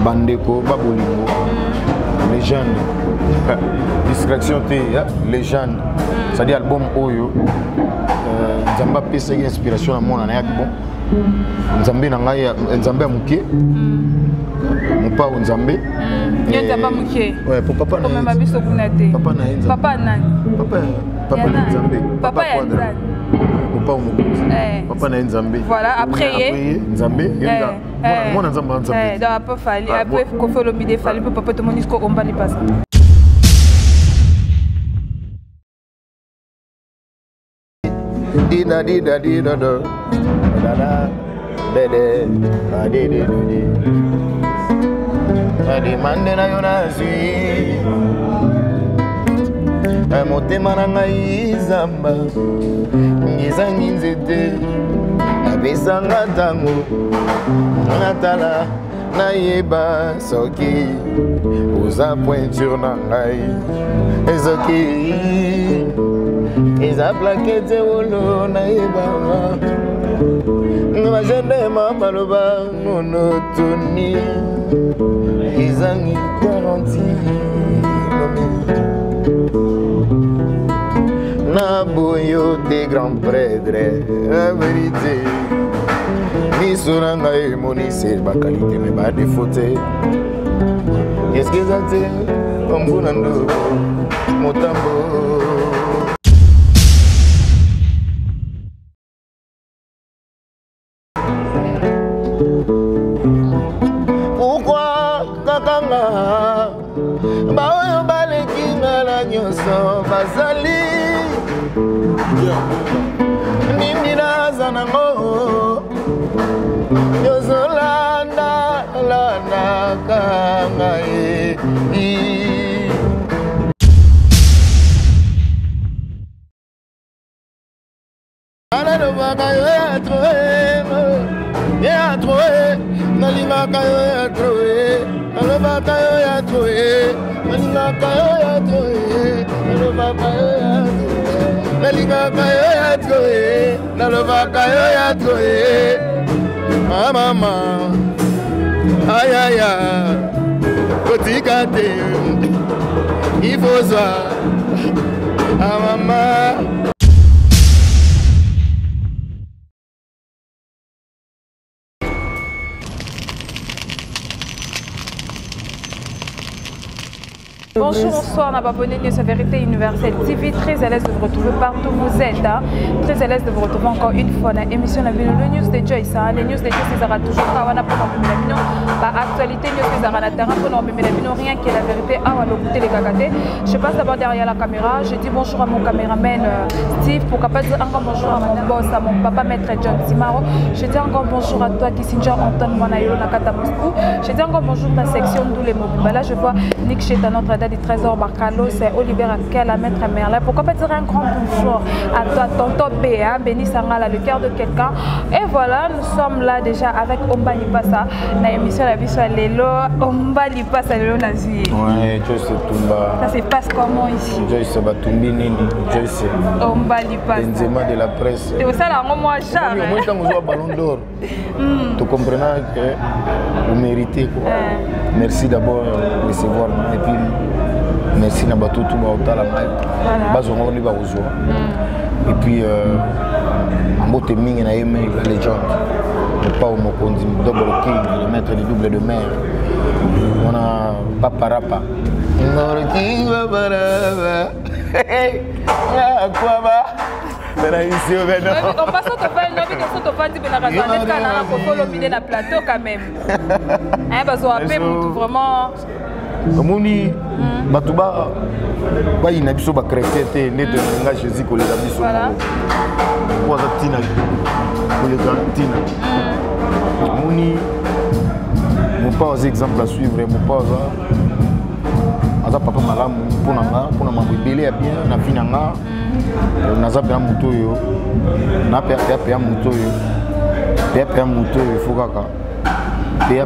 bandeko babolingo légende distraction te légende c'est-à-dire album oyo nzambe apesaki inspiration na mona na yaki bon nzambe na ngai nzambe ya moke mopa o nzambe nzambe moke ouais pour papa na même biso kuna te papa na nzambe papa nani papa na nzambe papa ya nzambe mopa o mokonzi papa na nzambe voilà après nzambe mona nzambe nzambe donc après fali après ko fait le midi fali pour papa to monisco Ombali Passa. Dina dina dina do dana dede dede dede adi mandena yonasi motema na ngai zamba ngizangi nzete abesanga ntango natala nayeba soki oza pointure na ngai ezoki eza plakete wolo nayebanga nabajendema baloba monotoni ezangi garanti na boyo des grands prêtres la vérité miso na ngai emonise bakalite me badefo te eske eza te ombuna ndo motambo. Pourquoi kakanga baoyo balekinga na nyonso bazali nini naza nango yozolanda landa kanga alobaka yo ya troe nalingaka yo ya troe alobaka yo ya troe nalingaka yo ya troe alobaka yo ya troe nalingaka yo ya troe nalobaka yo ya troe mama ayaya kotika te ifozwa mama. Bonjour, bonsoir, on a abonné News Vérité Universelle TV. Très à l'aise de vous retrouver partout où vous êtes. Très à l'aise de vous retrouver encore une fois dans l'émission de le News de Joyce. Les News de Joyce, c'est toujours pas actualité, news de la terre, rien qui est la vérité. Les gagatés. Je passe d'abord derrière la caméra. Je dis bonjour à mon caméraman Steve. Pour capable dire encore bonjour à mon boss, à mon papa maître John Simaro. Je dis encore bonjour à toi Kissinger Anton Monayo Nakata Moscou. Je dis encore bonjour dans la section d'où les mots. Là, je vois Nick Cheta, notre du trésor Barcalo, c'est Olivier Raquel, la maître Merlin. Pourquoi pas dire un grand bonjour à toi, tonton B, hein, Béni Sangala, le cœur de quelqu'un. Et voilà, nous sommes là déjà avec Ombali Passa, dans l'émission La vie sur Lélo. Ombali Passa, Lélo Nazi. Ouais, Joyce Tumba. Ça se passe comment ici? Joyce Batumbi Nini, Joyce. Ombali Passa. Benzema de la presse. C'est ça là, moi, cher. Moi, quand on joue à Ballon d'Or, tu comprends que vous méritez quoi. Merci d'abord de recevoir. Et puis, merci na bato tout ba la bazongo ni ba ozo et puis ambote mingi na yeme la légende pas au mokondi double king le maître du double de mer on a paparapa no king paparapa ya quoi ba na ici au Bénin on passe au tofa no bi ko tofa di bena ratonner kana na ko lobiner la plateau quand même hein bazo apé vraiment Amoni batuba ba ina biso ba chrétien te ne de nga Jésus ko le biso ko za tina ko le tina amoni mon pas exemple à suivre mon pas aza papa malamu pour na mambo belé bien na finanga na za bien muto yo na pe muto yo pe muto yo fokaka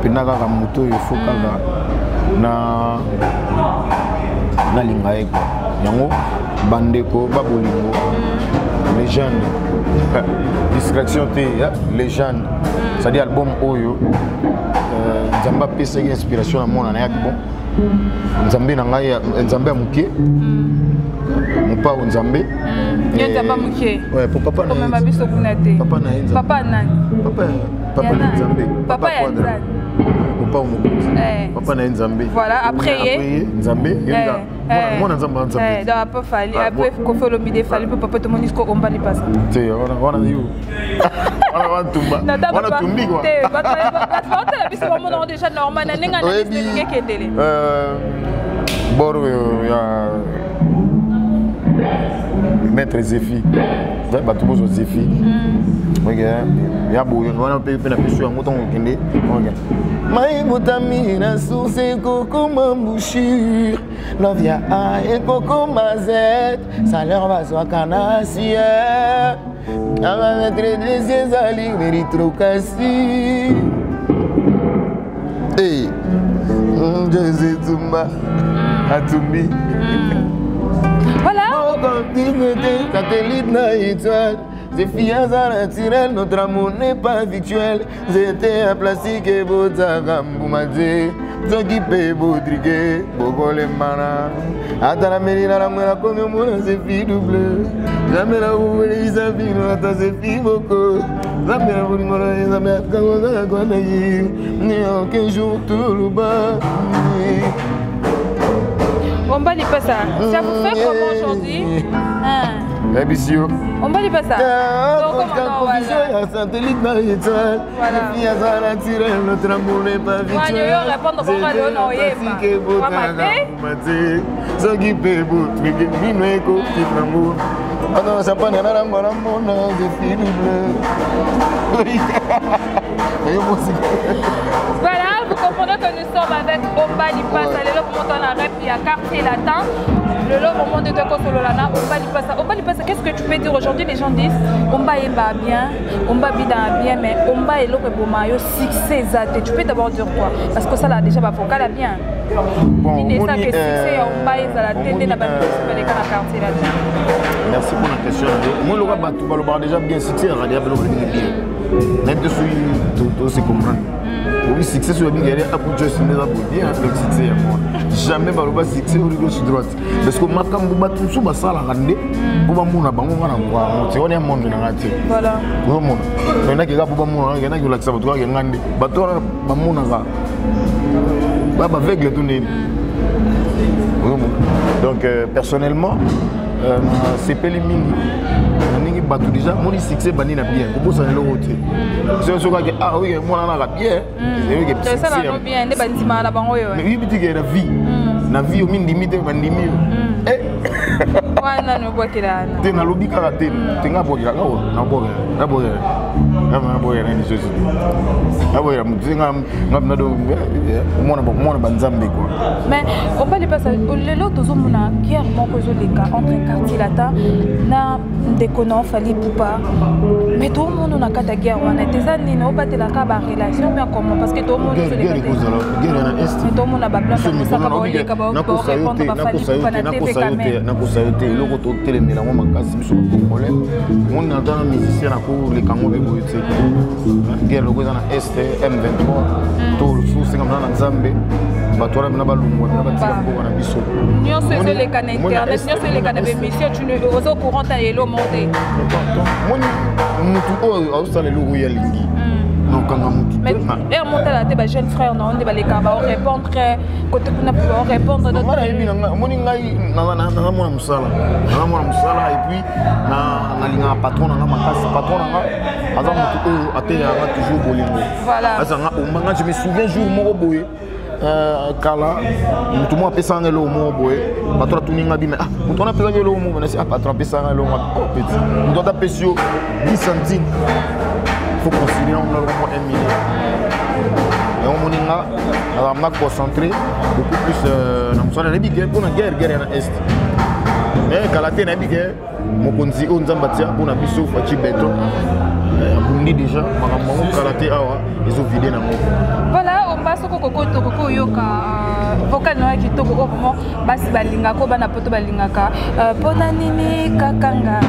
pe na kaka muto yo fokaka na linga eko yango bandeko babolingo légende distraction te légende c'est-à-dire album oyo nzambe apesaki inspiration na mwana na yaki bon nzambe na ngai nzambe ya moke mopa o nzambe yo nzambe ya moke ouais pour papa na komema biso kuna te papa na nzambe papa nani papa na nzambe papa ya nzambe mopa o mokonzi papa na nzambe voilà après nzambe mwana nzambe ya nzambe donc après fali après kofolo mide fali pe papa to monisco ombali pasa te wana yo wana tumba wana tumbi quoi te bato la biso ba mona déjà normal na ninga na biso kendele boro ya maître Zéfi bato bozo Zéfi ya boyo wana pe na biso yango tongo kende mai motami na source koko mambouchure novia a et koko mazet salaire bazwa kanasi ama maître des ezali méritocratie eh José Tumba Atumbi voilà satellite na étoile. Ces filles naturelles, notre amour n'est pas virtuel. J'étais un plastique et beau tagamboumadi. Zoki pe beau triqué, beaucoup les manas. Attends la mairie la moelle comme un moulin, c'est fille double. Jamais la ouvre les amis, nous attendons ces filles beaucoup. Jamais la ouvre les amis, nous attendons ces filles beaucoup. Ni aucun jour tout le bas. On va lui passer ça. Ça vous fait comment aujourd'hui? Bisio. On va lui passer ça. Satellite dans l'étoile. Les filles naturelles, notre amour n'est pas virtuel. Je vais répondre pour moi, non, ça qui peut beau, qui n'est qu'au l'amour. Ah non, ça pas n'a mon nom, je suis double. Voilà, vous comprenez que nous sommes avec Omba Lipasa, le lot pour la rep, il y a quartier latin, le lot pour monter de Kosololana, Omba Lipasa. Omba Lipasa, qu'est-ce que tu peux dire aujourd'hui? Les gens disent Omba est bien, Omba bida bien, mais Omba est l'autre pour maillot succès. Tu peux d'abord dire quoi? Parce que ça là déjà va focal bien. Bon, il est ça que succès Omba est à la tête de la quartier latin. Merci pour la question. Moi, le gars, déjà bien succès, il y a bien. Net de tout se comprendre. Oui, succès sur la big area, à pour juste ne la bien avec succès à moi. Jamais par le succès au gauche droite. Parce que ma cambo bat tout sous ma salle à rendre pour ma mouna bango na ngwa. On est un monde na ngati. Voilà. Pour mon. On a qui ga pour mouna, il y en a qui l'accès pour toi qui ngandi. Bato ba mouna ga. Ba avec le tourner. Donc personnellement c'est pas les mini. Batou déjà mon succès bani na bien ko bossa le roté c'est ce que ah oui moi na bien c'est oui que c'est ça la bien ne bandima la bango yo mais oui bitike la vie na vie au min limite bandimi eh wana no bokela te na lobi kala te nga bokela ngawo na bokela na bokela ni chose na bokela mutsinga ngapna do mona banzambe quoi mais on va les passer le lot tozomona guerre moko zoleka entre quartier latin na déconnant fali poupa mais tout le monde na kata guerre wana teza nini obatela ka ba relation bien comment parce que tout le monde se les guerre na est tout le monde na ba plan ça ka boleka ba répondre ba fali poupa na TV caméra na ko sayote loko to telemela mo makasi biso congolais mon na dans musicien na ko le kango be boyetse guerre loko na est M23 tout le sous comme na Nzambe batwala na balungu na batika ko na biso nyonso ezoleka na internet nyonso ezoleka na émission tu ne aux au courant ta yelo monter moni mutu o ausala loko ya lingi donc quand mutu mais er monter la te ba jeune frère na onde ba leka ba répondre côté kuna ba répondre donc mara yebi na moni ngai na mona musala et puis na linga patron na makasi patron na aza mutu o atenya toujours bolingo voilà asa nga o manga je me souviens jour moko boye kala mutu mo apesa ngelo mo boye patron tuninga bime ah mutu na pesa ngelo mo na si ah patron apesa ngelo mo petit mutu ta pesio 10 centimes faut considérer on a le moins 1 million et on moninga on a concentré beaucoup plus na msana na big pour na guerre na est mais kala te na big mokonzi o nzamba tia pour na biso fachi beton bundi déjà makambo kala te awa ezo vider na moko voilà on passe koko yoka vocal no kitoko ko vraiment basi balinga ko bana poto balingaka pona nini kakanga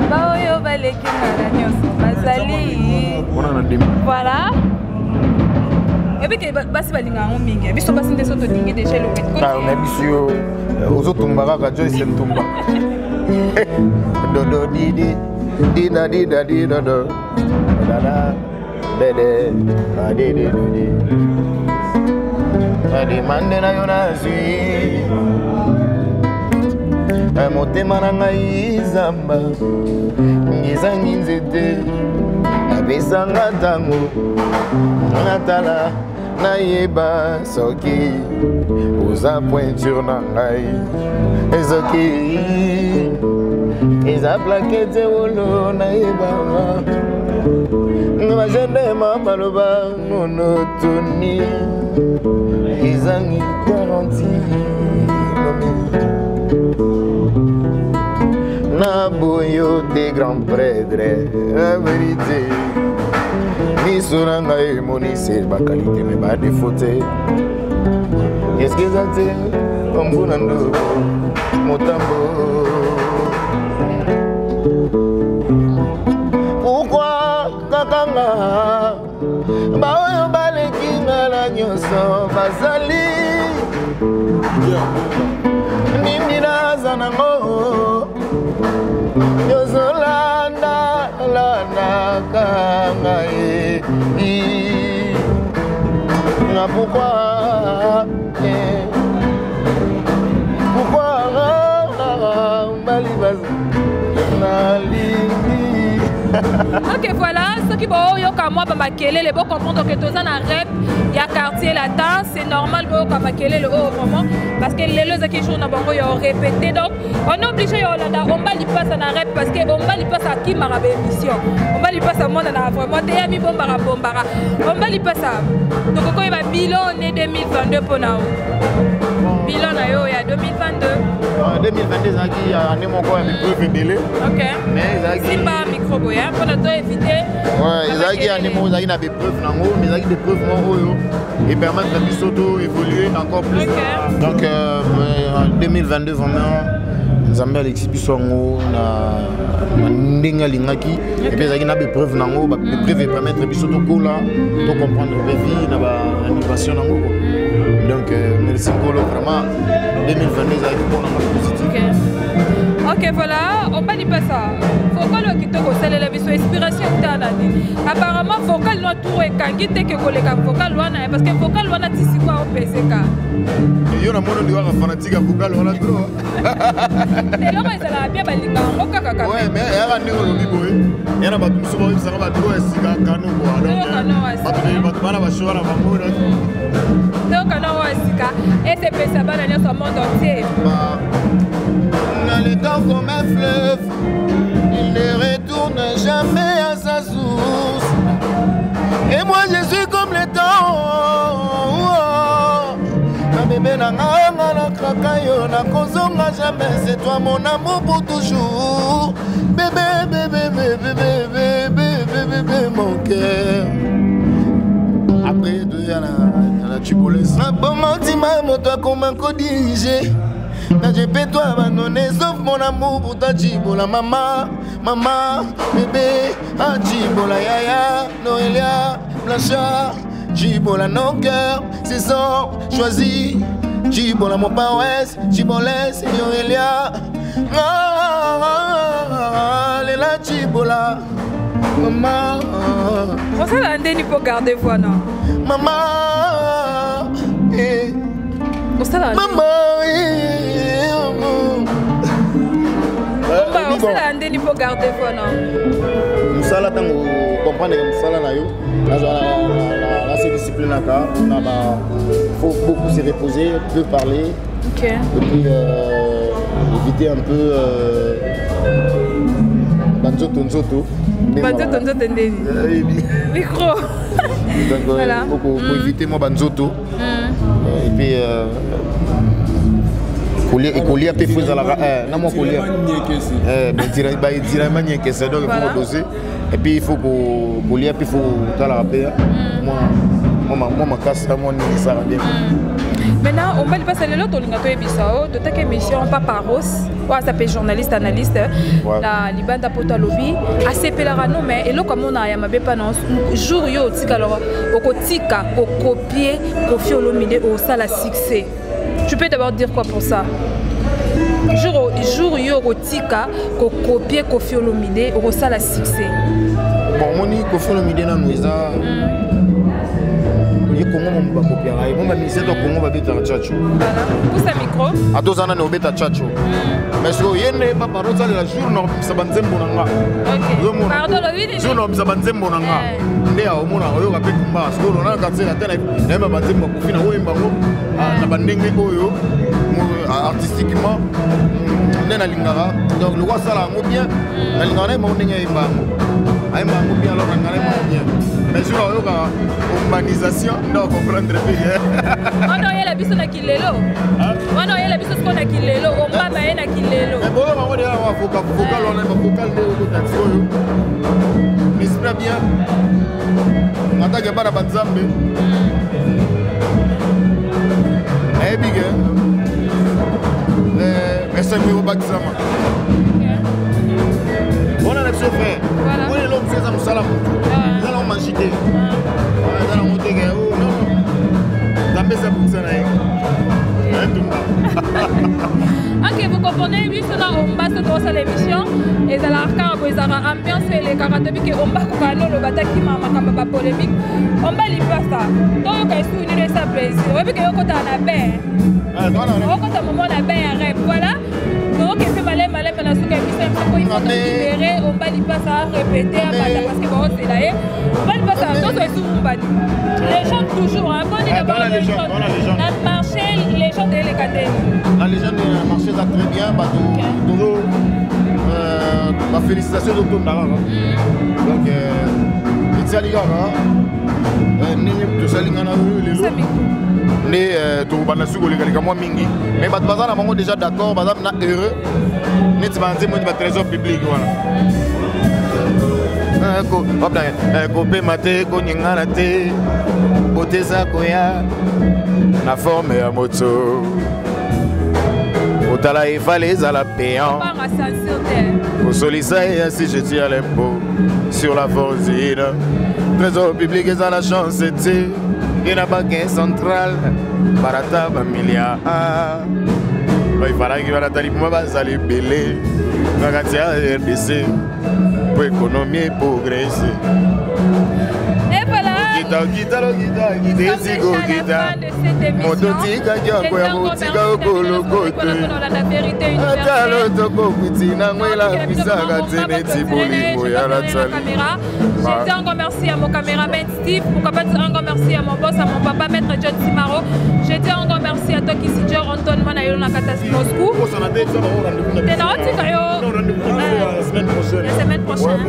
ba oyo baleki na nyonso bazali on a na demi voilà Et puis que basi balinga ngo mingi. Biso basi ndeso to dingi déjà le petit côté. Ah, on a biso ozo tumbaka ka Joyce Ntumba. Do do di di di da di da di do do. Da da de de da di di di. Adi mande na yo na sui. Motema na ngai zamba ngizangi nzete abesanga tango natala nayeba soki oza pointure na ngai ezoki eza plakete wolo nayeba ngabajendema maloba monotoni ezangi garanti na boyo des grands prêtres, la vérité. Ni suranga et moni c'est ma qualité mais pas défauté. Qu'est-ce que ça te comme bonando motambo? Pourquoi kakanga ba oyo balekinga la nyoso bazali nini nazanango Yozolanda lana kanga na pourquoi balibas na limi. Ok, voilà, ce qui va yoka moi ba makele les beaux comprendre que tous en rep il y a quartier latin, c'est normal pour yoka makele le haut moment parce que les lois qui jouent na bango yo répété donc on est obligé yo là on va li passer na rep parce que on va li passer à qui marabe émission. On va li passer à moi na vraiment des amis bombara. On va li passer. Donc quand il va bilan né 2022 pour nous. Bilan na yo ya 2022. 2022 zaki année mon quoi avec preuve délai. OK. Mais zaki c'est pas micro boya pour nous éviter. Ouais, zaki année mon zaki na des preuves nango, mais zaki des preuves mon yo et permettre à bisoto évoluer encore plus. Okay. Donc en 2022 vraiment Nzambe Alexis Bisongo na ndinga lingaki et puis zaki na des preuves nango, des preuves permettre bisoto kola to comprendre la vie na ba animation nango. Donc merci beaucoup vraiment 2022 zaki pour la positif. Ok, voilà, on va dire pas ça. Focal qui te conseille la vision inspiration apparemment Focal doit tout et quand quitte que collègue Focal loana parce que Focal loana tisi quoi au PCK. Et yo na mono di wa fanatique Focal loana trop. Et là ils allaient bien balinga ngoka kaka. Ouais, mais ya ba ndiko lobi boy. Ya na ba tumso ba sanga ba do esika kanu kwa. Donc ba bana ba shora ba mono. Donc on a esika et c'est pesa bana nyo so monde entier. Le temps comme un fleuve, il ne retourne jamais à sa source. Et moi je suis comme le temps. Ma bébé n'a la krakayo, n'a kozonga jamais. C'est toi mon amour pour toujours. Bébé, bébé, bébé, bébé, bébé, bébé, mon cœur. Après deux, il y a la tubolesse. Ma bonne tima, mon toi comme un codirigé. Je peux toi abandonner sauf mon amour pour ta Djibola maman, maman, bébé, ah Djibola yaya, Noélia, Blanchard, Djibola nos cœurs, c'est son choisi, Djibola mon paroisse, Djibolès, Noélia, Léla Djibola, maman. On s'est landé ni pour garder foi non. Maman, on s'est landé. Maman. On s'est landé ni pour garder foi non. Musala tango comprendre que musala na yo, la se discipline aka, faut beaucoup se reposer, peu parler. OK. Et puis éviter un peu banzoto. Banzoto ndeni. Micro. Donc voilà. Faut éviter moi banzoto. Et puis coller à peu près à la non mon coller mais dire manier que c'est donc il faut doser et puis il faut coller à peu faut dans la paix moi ma casse ça moi ça va bien Maintenant, on va lui passer l'autre lingato et bisao. De ta émission, Papa Rose, ou à s'appeler journaliste, analyste, la Libanda Poto Lobby, à s'appeler mais et là comme on a yamabe pas non jour yo tika alors au tika au copier au fiolomide au sala succès. Tu peux d'abord dire quoi pour ça? Jour yo au tika au copier au fiolomide au sala succès. Bon, moni au fiolomide na nuisa. Ni Congo mon ba copier ay mon ministère de Congo ba beta chacho. Voilà. Pousse le micro. A 2 ans na beta chacho. Mais so yene papa rosa la jour no sabanzembo nanga. OK. Pardon le vide. Jour no sabanzembo nanga. Ndea omona oyo ka pe kumba so na ka tsela tena na ba banzembo ko fina oyo mbango na bandenge oyo artistiquement nena lingara donc le roi sala ngo bien na lingara mo ndenge mbango. Ay mbango bien alors ngara mo bien. Mais jour oyo ka humanisation non comprendre bien. On a la biso na kilelo. On a la biso ko na kilelo, on ba ba na kilelo. Mais bon on va dire on focal on a focal de taxi oyo. M'espère bien. Attaque para banzambe. Eh big. Mais c'est mieux au bac sama. On a l'option frère. On est l'homme fait ça salam. Là on mange idée. Là on monte que oh non. Zambe ça pour ça là. Ok, vous comprenez, oui, c'est là on passe dans l'émission et dans la carte vous avez ambiance et les caractéristiques que on va couper le bataille qui m'a pas polémique. On va lui faire ça. Donc quand est-ce que nous ça plaisir. Ouais parce que on compte en bain. On compte un moment la bain rêve. Voilà. Donc il fait malin pendant ce qu'on il faut libérer, on va lui faire ça répéter parce que bon c'est là. On va lui faire ça dans ce soumba. Les gens toujours hein, quand il dans la légende. La marché les gens de les cadets. La légende marché ça très bien bah toujours ma félicitation de tout le monde. Donc c'est à l'égard ni to salingana les autres. Mais tout bana suko les gars moi mingi mais bat bazana bango déjà d'accord bazam na heureux net banze mo ba trésor public voilà ko hopla ko pe mate ko nyingana te boteza ko ya na forme ya moto otala il fallait à la payant pour solliciter ainsi je tire l'impôt sur la fortune trésor public et à la chance c'était et la banque centrale barata ba milliard il fallait que barata li moi bazali belé bagatia RDC pour économie progresser et voilà kita sigo kita mototika jako ya motika okolokote atalo toko kutina ngwela bisaka teneti bolingo ya la tsali. Je dis encore merci à mon caméraman Steve, pourquoi pas dire encore merci à mon boss, à mon papa maître John Simaro. Je dis encore merci à toi qui si John Anton Manayo na catastrophe Moscou. T'es là tu caillou. La semaine prochaine. La semaine prochaine.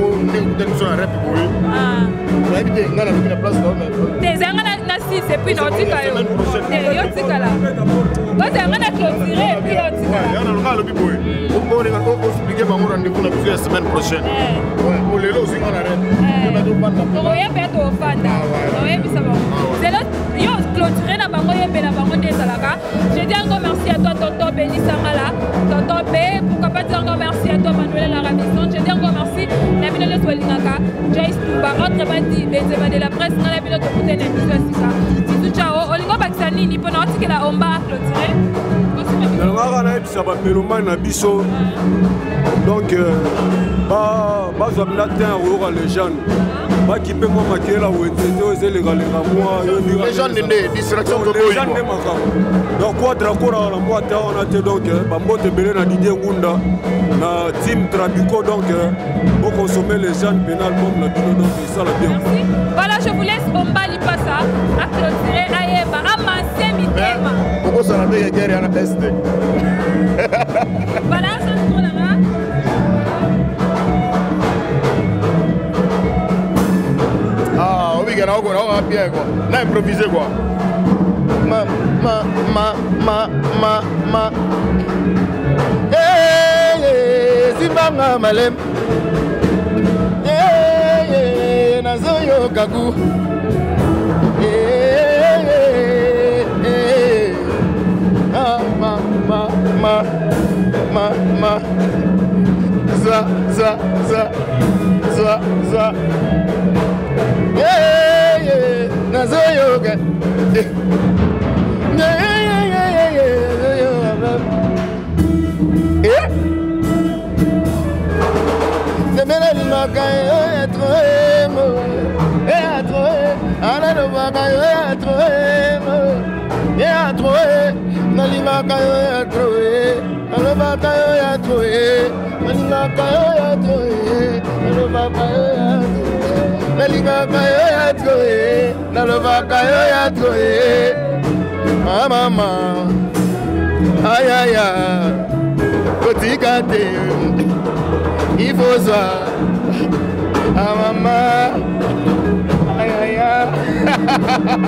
T'es na six et puis non tu caillou. T'es yo tu cala. Quand t'es na clôturer et puis yo tu cala. On a le biboy. On va expliquer mon rendez-vous la semaine prochaine. Pour les lots aussi on arrête. Donc on y a perdu au fanda. On y a vu ça bon. C'est là yo clôturer na bango y a la bango des salaka. Je dis encore merci à toi tonton Béni Samala, tonton B, pourquoi pas dire encore merci à toi Manuel la Ravissante. Je dis encore merci la ville de Swelingaka, Joyce Touba, autrement dit Benzema de la presse dans la ville de Côté d'émission c'est ça. Bisous ciao. Olingo Baxani ni pendant que la on va clôturer. Ça va mélomane na biso. Donc bazamna ten oyoka légende bakipe mwa makela wetete oyo ezelegalega mwa légende nde distraction légende nde makambo donc quadrakola na mwa te wana te donc bambote ebele na Didier Ngunda na team Trabico donc boconsommer légende mpena album na bino donc esala bien. Voilà, je vous laisse Omba Lipasa à clôturer Ayeba amanse mitema okosala mpe guerre yana beste. Voilà, ça se trouve là. Ah, oui, on a bien quoi. On a improvisé quoi. Hey, Zimbanga Malem. Hey, Nazoyo Kaku. Hey, Nazoyoga. Mama, aïe aïe aïe, petit gâté, il faut ça, ah maman, aïe aïe aïe.